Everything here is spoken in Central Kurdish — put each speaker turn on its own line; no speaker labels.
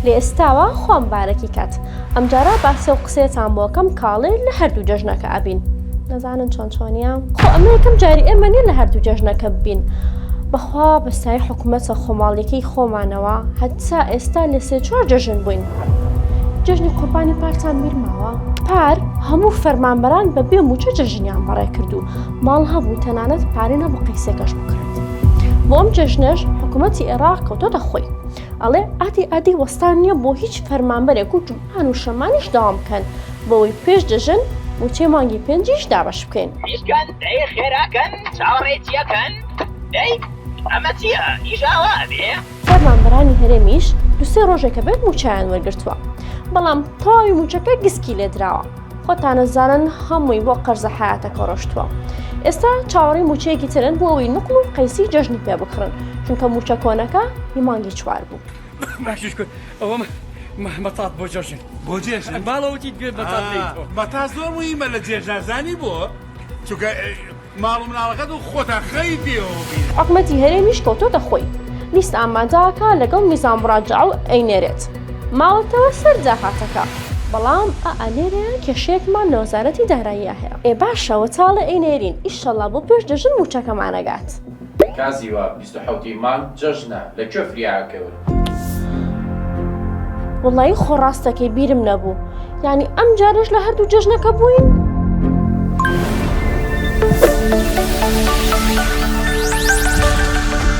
لێ ئێستاوە خۆم بارەکی کات ئەم جارە باسێ و قسێتان بۆکەم کاڵێ لە هەردوو جەژنەکە ئەبین نەزانن چۆنیە خۆ ئەمە یەکەم جاری ئێمە نیە لە هەردوو جەژنەکە ببین بەخوا بەستای حکوومەتە خۆماڵیەکەی خۆمانەوە هەتا ئێستا لە سێ چوار جەژن بووین جەژنی قوربانی پارتان میرماوە پار هەموو فەرمانبەران بە بێ موچە جەژنیان بەڕێ کردو ماڵ هەبوو تەنانەت پارێ نەبوو قەیسێکەش بکرێت بۆ ئەم جەژنەش حکوومەتی عێراق کەوتۆتە خۆی ئەڵێ ئادی وەستان نییە بۆ هیچ فەرمانبەرێک و جومان و شەمانیش داوام بکەن بەوەی پێش دەژن موچێ مانگی پێنجیش دابەش بکەین
پیشکەن دەی خێراکەن چاوەڕێتیەکەن دەی ئەمە چییە ئیژاوا بێ
فەرمانبەرانی هەرێمیش دوسێ ڕۆژێکە بێت موچیان وەرگرتووە بەڵام تەواوی موچەکە گسکی لێدراوە خۆتانە زانن هەمووی بۆ قەرزە حیاتەکە ڕۆشتووە ئێستا چاوەڕی موچەیەکی ترن بۆ ئەوەی نقل و قەیسی جەژنی پێ بکڕن چونکە موچە کۆنەکە هی مانگی چوار بوو
باشش کرد ئەوە مەتات بۆ جەژن
بۆ جێژن
باڵەوەتی گوێ بەتات
مەتا زۆر مویمە لە جێژنازانی بۆ چونکە ماڵ و مناڵەکەت و خۆتان خەی پێوە
حکوومەتی هەرێمیش کەوتۆتە خۆی لیست ئامادەکە لەگەڵ میزان ڕاجع و ئەینێرێت ماوەتەوە سەر جاهاتەکە بەڵام ئەلێرە کێشەیەکمان لە وەزارەتی داراییە هەیە باشەوە تاڵە ئەینێرین ئیشەڵا بۆ پێش دەژن موچەکەمانەگات
کازیوە 27 مان جەژنە لە کوێ فریاکەون
وڵایی خۆڕاستەکەی بیرم نەبوو یعنی ئەم جارش لە هەردوو جەژنەکە بووین